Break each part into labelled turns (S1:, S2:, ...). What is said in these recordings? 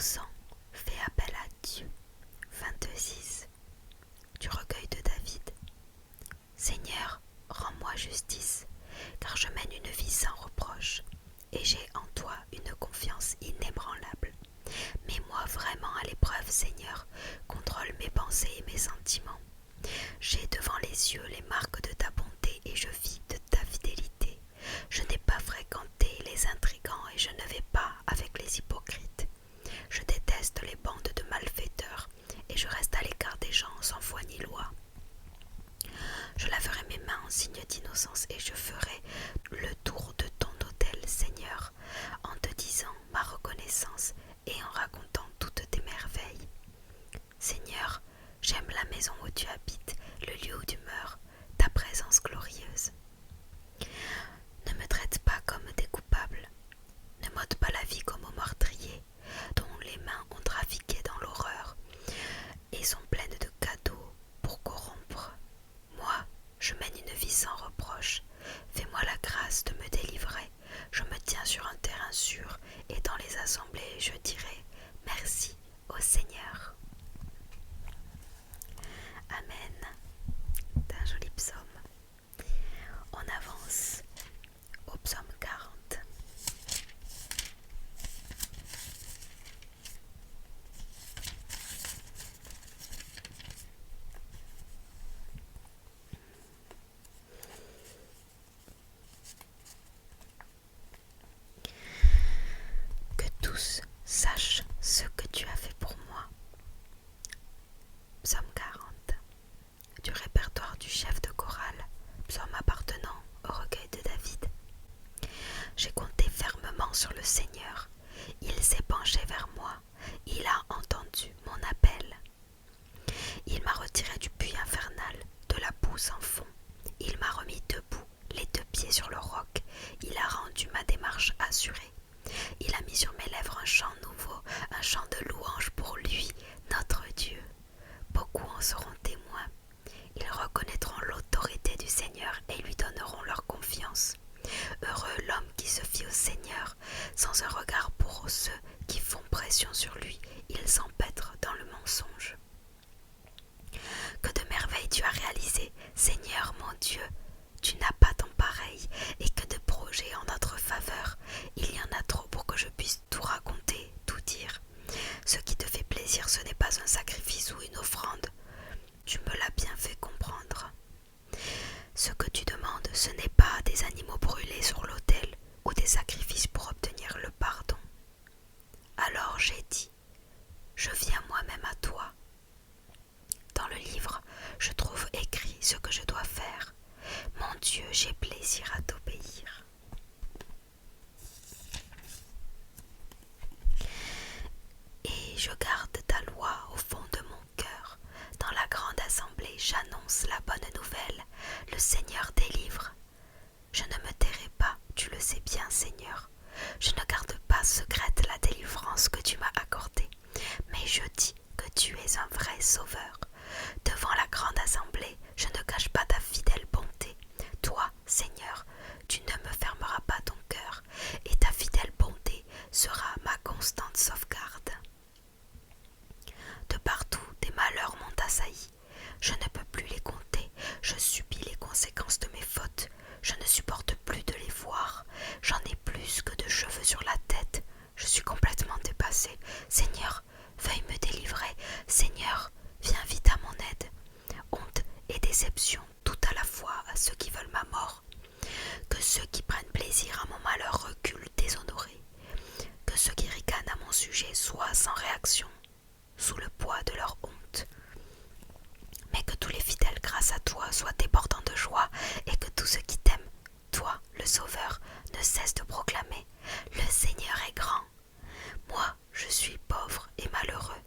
S1: innocent fait appel à Dieu. 26. Du recueil de David. Seigneur, rends-moi justice, car je mène une vie sans reproche, et j'ai en toi une confiance inébranlable. Mets-moi vraiment à l'épreuve, Seigneur, contrôle mes pensées et mes sentiments. J'ai devant les yeux les marques de ta bonté et je vis de ta fidélité. Je n'ai pas fréquenté les intrigants et je ne vais pas avec les hypocrites. Je déteste les bandes de malfaiteurs et je reste à l'écart des gens sans foi ni loi. Je laverai mes mains en signe d'innocence et je ferai le tour de ton autel, Seigneur, en te disant ma reconnaissance et en racontant toutes tes merveilles. Seigneur, j'aime la maison où tu habites, le lieu où tu meurs, ta présence glorieuse. Ne me traite pas comme des coupables, ne m'ôte pas la vie comme aux meurtriers, dont les mains ont trafiqué dans l'horreur et sont pleines de cadeaux pour corrompre. Moi, je mène une vie sans reproche. Fais-moi la grâce de me délivrer. Je me tiens sur un terrain sûr et dans les assemblées, je dirai merci au Seigneur. Amen. D'un joli psaume. On avance au psaume 40. Que tous sachent ce que tu as fait pour moi. Psaume 40. Du répertoire du chef de chorale, psaume appartenant au recueil de David. J'ai compté fermement sur le Seigneur. Il s'est penché vers moi. Il a entendu mon appel. Il m'a retiré du puits infernal, de la boue sans fond. Il m'a remis debout, les deux pieds sur le roc. Il a rendu ma démarche assurée. Il a mis sur mes lèvres un chant nouveau, un chant de louange pour lui, notre Dieu. Beaucoup en seront témoins. Ils reconnaîtront l'autorité du Seigneur et lui donneront leur confiance. Heureux l'homme qui se fie au Seigneur, sans un regard pour ceux qui font pression sur lui, ils s'empêtrent dans le mensonge. Que de merveilles tu as réalisées, Seigneur mon Dieu, tu n'as pas ton pareil, et que de projets en notre faveur, il y en a trop pour que je puisse tout raconter, tout dire. Ce qui te fait plaisir, ce n'est pas un sacrifice ou une offrande, tu me l'as bien fait comprendre. Ce que tu demandes, ce n'est pas des animaux brûlés sur l'autel ou des sacrifices pour obtenir le pardon. Alors j'ai dit, je viens moi-même à toi. Dans le livre, je trouve écrit ce que je dois faire. Mon Dieu, j'ai plaisir à t'obéir. Et je garde ta loi au fond de mon cœur. Dans la grande assemblée, j'annonce la bonne nouvelle. Le Seigneur délivre. Je ne me tairai pas, tu le sais bien, Seigneur. Je ne garde pas secrète la délivrance que tu m'as accordée, mais je dis que tu es un vrai sauveur. Devant la grande assemblée, je ne cache pas ta fidèle bonté. Toi, Seigneur, tu ne me fermeras pas ton cœur, et ta fidèle bonté sera ma constante sauvegarde. De partout, des malheurs m'ont assailli. Je ne peux plus les compter. Je subis les conséquences de mes fautes. Je ne supporte plus de les voir. J'en ai plus que de cheveux sur la tête. Je suis complètement dépassée. Seigneur, veuille me délivrer. Seigneur, viens vite à mon aide. Honte et déception tout à la fois à ceux qui veulent ma mort. Que ceux qui prennent plaisir à mon malheur reculent déshonorés. Que ceux qui ricanent à mon sujet soient sans réaction, sous le poids de leur honte. Mais que tous les fidèles grâce à toi soient débordants de joie et que tous ceux qui t'aiment, toi, le Sauveur, ne cessent de proclamer « Le Seigneur est grand ». Moi, je suis pauvre et malheureux,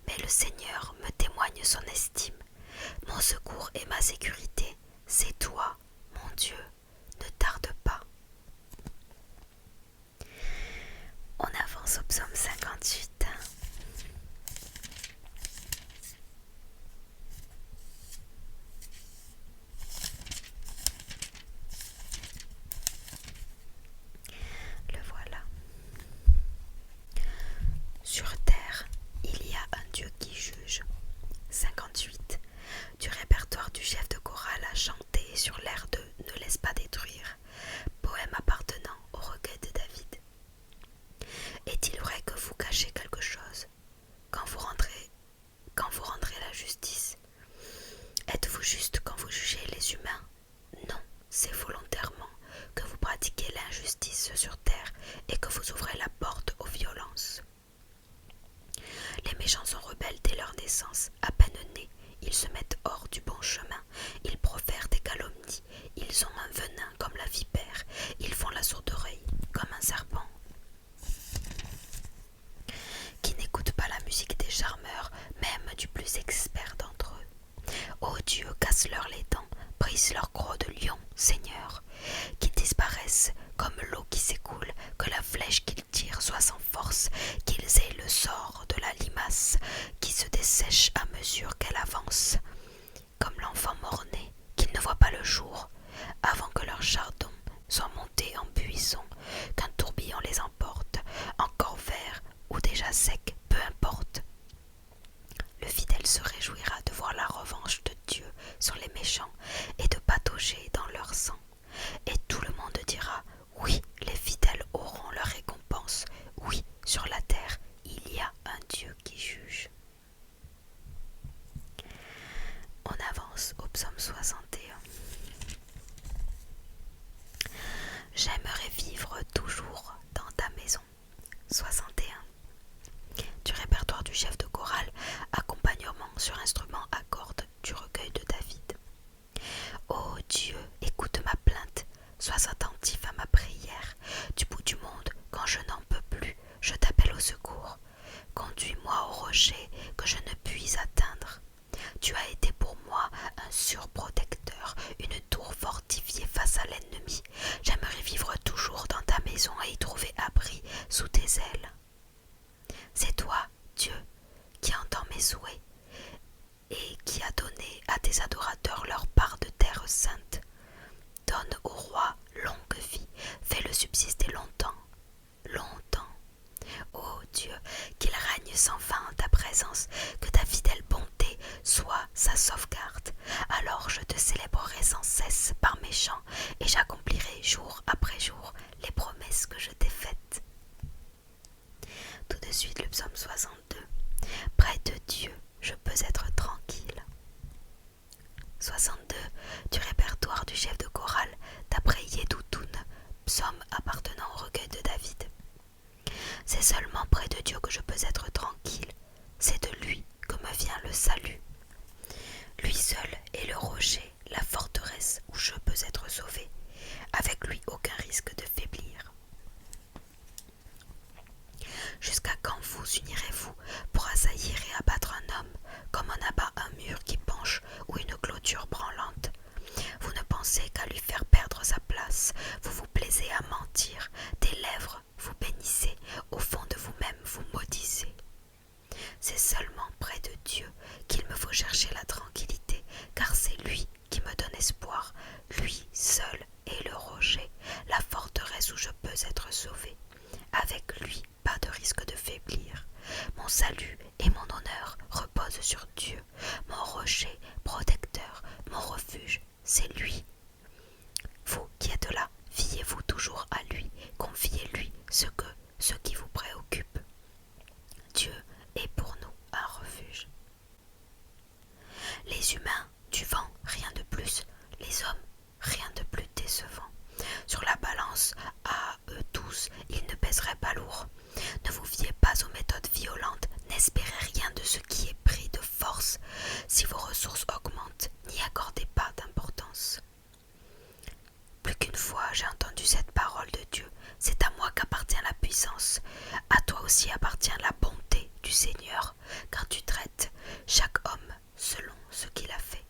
S1: mais le Seigneur me témoigne son estime. Mon secours et ma sécurité, c'est toi, mon Dieu, ne tarde pas. On avance au psaume 58. Le voilà. Sur terre, éradiquer l'injustice sur terre et que vous ouvrez la porte aux violences. Les méchants sont rebelles dès leur naissance. À peine nés, ils se mettent hors du bon chemin. Ils profèrent des calomnies. Ils ont un venin comme la vipère. Ils font la sourde oreille comme un serpent. Qui n'écoutent pas la musique des charmeurs, même du plus expert d'entre eux. Ô Dieu, casse-leur les dents, brise leurs crocs de lion, Seigneur. Qu'ils disparaissent comme l'eau qui s'écoule, que la flèche qu'ils tirent soit sans force, qu'ils aient le sort de la limace qui se dessèche à mesure qu'elle avance, comme l'enfant mort-né, qu'ils ne voient pas le jour, avant que leur chardon soit monté en buisson, qu'un tourbillon les emporte, encore vert ou déjà sec, peu importe. Le fidèle se réjouira de voir la revanche de Dieu sur les méchants et de patauger dans leur sang. Et tout le monde dira, oui, les fidèles auront leur récompense. Oui, sur la terre, il y a un Dieu qui juge. On avance au psaume 61. J'aimerais vivre toujours dans ta maison. 61. Du répertoire du chef de chorale, accompagnement sur instrument à cordes du recueil de David. Ô Dieu, écoute ma plainte, sois attentif à ma prière. Du bout du monde, quand je n'en peux plus, je t'appelle au secours. Conduis-moi au rocher que je ne puis atteindre. Tu as été pour moi un surprotecteur, une tour fortifiée face à l'ennemi. J'aimerais vivre toujours dans ta maison et y trouver abri sous tes ailes. C'est toi, Dieu, qui entends mes souhaits et qui a donné à tes adorateurs leur part de terre sainte. Donne au roi longue vie, fais-le subsister longtemps, longtemps. Ô Dieu, qu'il règne sans fin en ta présence, que ta fidèle bonté soit sa sauvegarde. Alors je te célébrerai sans cesse par mes chants et j'accomplirai jour après jour les promesses que je t'ai faites. Tout de suite le psaume 62. Près de Dieu, je peux être tranquille. 62. Du répertoire du chef de chorale, d'après Yedoutoun, psaume appartenant au recueil de David. C'est seulement près de Dieu que je peux être tranquille. C'est de lui que me vient le salut. Lui seul est le rocher, la forteresse où je peux être sauvé. Avec lui, aucun risque de faiblir. Jusqu'à quand vous unirez-vous pour assaillir et abattre un homme, comme on abat un mur qui penche ou une clôture branlante? Vous ne pensez qu'à lui faire perdre sa place, vous vous plaisez à mentir, des lèvres vous bénissez, au fond de vous-même vous maudissez. C'est seulement près de Dieu qu'il me faut chercher la tranquillité, car c'est lui qui me donne espoir, lui seul est le rocher, la forteresse où je peux être sauvé. Avec lui, pas de risque de faiblir. Mon salut et mon honneur reposent sur Dieu, mon rocher protecteur, mon refuge, c'est lui. Vous qui êtes là, fiez-vous toujours à lui, confiez-lui ce qui vous préoccupe. Dieu est pour nous un refuge. Les humains, du vent, rien de plus. Les hommes, rien de plus décevant. Sur la balance, à eux tous, ils ne pèseraient pas lourd. Ne vous fiez pas aux méthodes violentes, n'espérez rien de ce qui est pris de force. Si vos ressources augmentent, n'y accordez pas d'importance. Plus qu'une fois, j'ai entendu cette parole de Dieu. C'est à moi qu'appartient la puissance. À toi aussi appartient la bonté du Seigneur, car tu traites chaque homme selon ce qu'il a fait.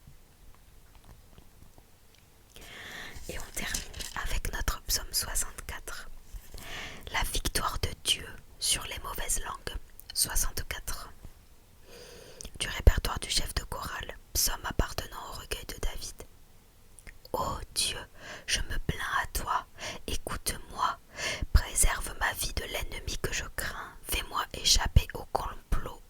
S1: Et on termine avec notre psaume 64. La victoire de Dieu sur les mauvaises langues. 64. Du répertoire du chef de chorale, psaume appartenant au recueil de David. Ô Dieu, je me plains à toi, écoute-moi, préserve ma vie de l'ennemi que je crains, fais-moi échapper au complot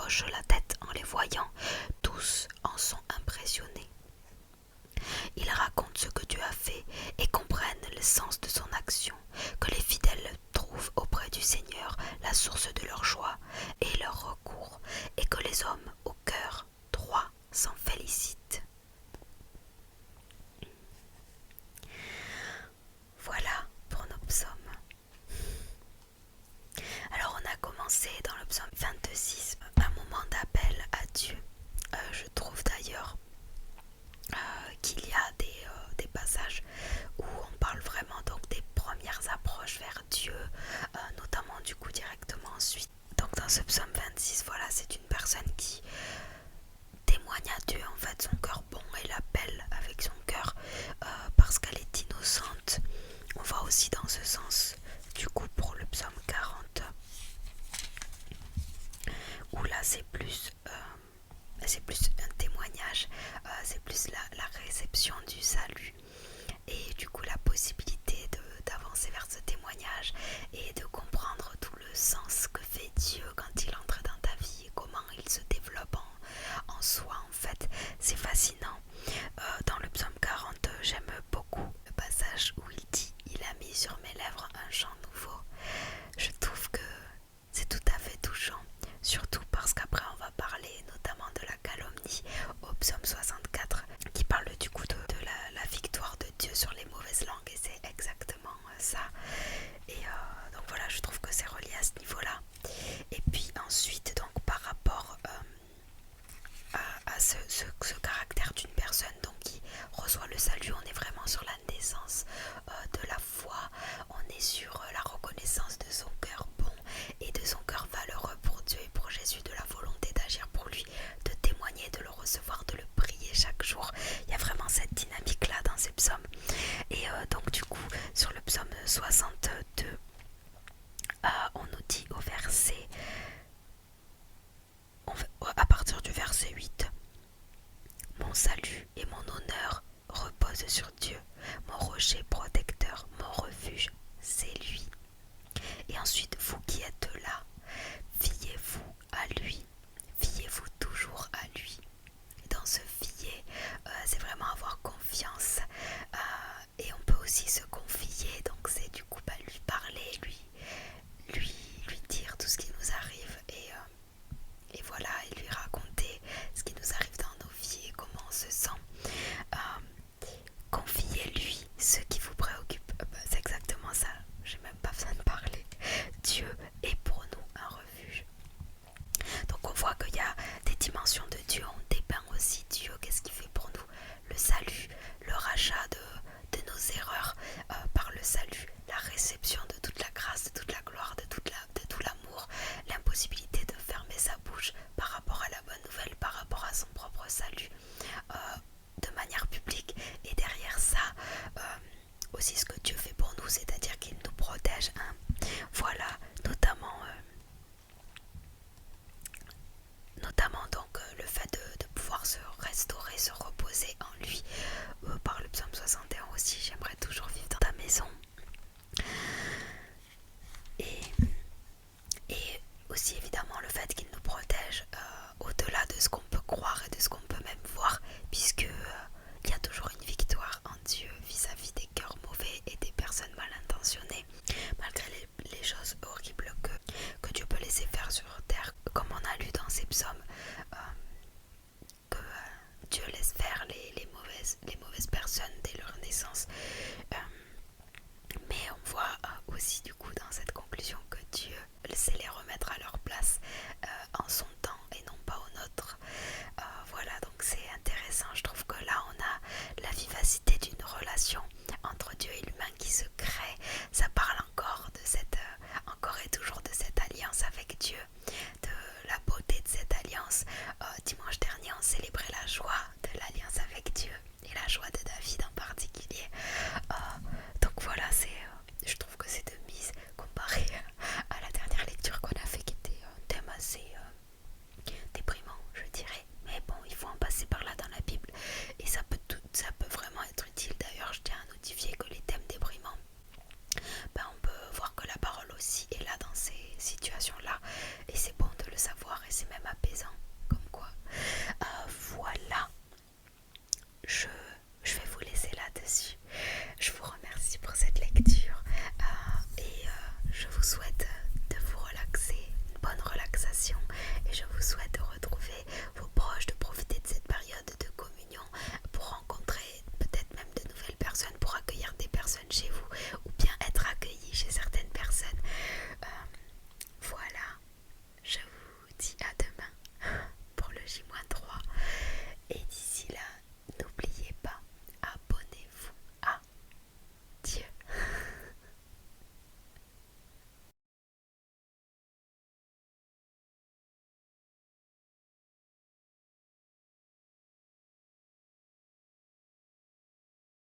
S1: hoche la tête en les voyant, tous en sont impressionnés. Ils racontent ce que Dieu a fait et comprennent le sens de son action, que les fidèles trouvent auprès du Seigneur la source de leur joie et leur recours, et que les hommes au cœur droit s'en félicitent. Voilà pour nos psaumes. Alors on a commencé dans le psaume 26 un moment d'appel à Dieu. Je trouve d'ailleurs qu'il y a des passages où on parle vraiment donc des premières approches vers Dieu, notamment du coup directement ensuite. Donc dans ce psaume 26, voilà, c'est une personne qui témoigne à Dieu en fait son cœur bon et l'appelle avec son cœur parce qu'elle est innocente. On va aussi dans ce sens du coup pour le psaume 40 où là c'est plus un témoignage, c'est plus la réception du salut et du coup la possibilité d'avancer vers ce témoignage et de comprendre tout le sens que fait Dieu quand il entre dans ta vie et comment il se développe en soi en fait. C'est fascinant. Dans le psaume 40, j'aime beaucoup le passage où il dit « Il a mis sur mes lèvres un chant nouveau ». Je trouve que c'est tout à fait touchant, surtout parce qu'après on va parler notamment de la calomnie au psaume 64 qui parle du coup de la victoire de Dieu sur les mauvaises langues et c'est exactement ça. Et donc voilà, je trouve que c'est relié à ce niveau-là. Et puis ensuite, donc par rapport à ce caractère d'une personne donc qui reçoit le salut, on est vraiment sur la naissance de la foi, on est sur la reconnaissance de son cœur bon et de son cœur valeureux pour Dieu et pour Jésus, de la volonté d'agir pour lui, de témoigner, de le recevoir, de le prier chaque jour. Il y a vraiment cette dynamique là dans ces psaumes. Et donc du coup sur le psaume 62, on nous dit au verset, à partir du verset 8, mon salut et mon honneur reposent sur Dieu, mon rocher protecteur, mon refuge, c'est lui. Et ensuite, vous qui êtes là, fiez-vous à lui, fiez-vous toujours à lui. Et dans ce fier, c'est vraiment avoir confiance et on peut aussi se confier, donc c'est du coup lui parler, lui dire tout ce qui nous arrive et voilà, et lui raconter ce qui nous arrive dans nos vies et comment on se sent. Confiez-lui ce qui vous préoccupe. C'est exactement ça, j'ai même pas besoin de parler. Dieu est pour nous un refuge. Donc on voit qu'il y a des dimensions de Dieu, on dépeint aussi Dieu, qu'est-ce qu'il fait pour nous, le salut, le rachat de nos erreurs par le salut, la réception de toute la grâce, de toute la gloire, de tout l'amour, l'impossibilité de fermer sa bouche par rapport à la bonne nouvelle, par rapport à son propre salut de manière publique. Et derrière ça, aussi ce que Dieu fait pour nous, c'est-à-dire qu'il nous protège, hein. Voilà, notamment donc le fait de pouvoir se restaurer, se reposer en lui. Par le psaume 61 aussi, j'aimerais toujours vivre dans ta maison. Et aussi évidemment le fait qu'il nous protège au-delà de ce qu'on peut croire et de ce qu'on peut même voir, puisque il y a toujours une victoire en Dieu vis-à-vis des cœurs mauvais et des personnes mal intentionnées, malgré les choses horribles que Dieu peut laisser faire sur terre, comme on a lu dans ces psaumes, que Dieu laisse faire les mauvaises personnes dès leur naissance. Mais on voit aussi du coup dans cette conclusion que Dieu sait les remettre à leur place en son temps et non pas au nôtre. Voilà, donc c'est intéressant. Je trouve que là on a la vivacité d'une relation entre Dieu et l'humain qui se crée. Ça parle encore de encore et toujours de cette alliance avec Dieu, de la beauté de cette alliance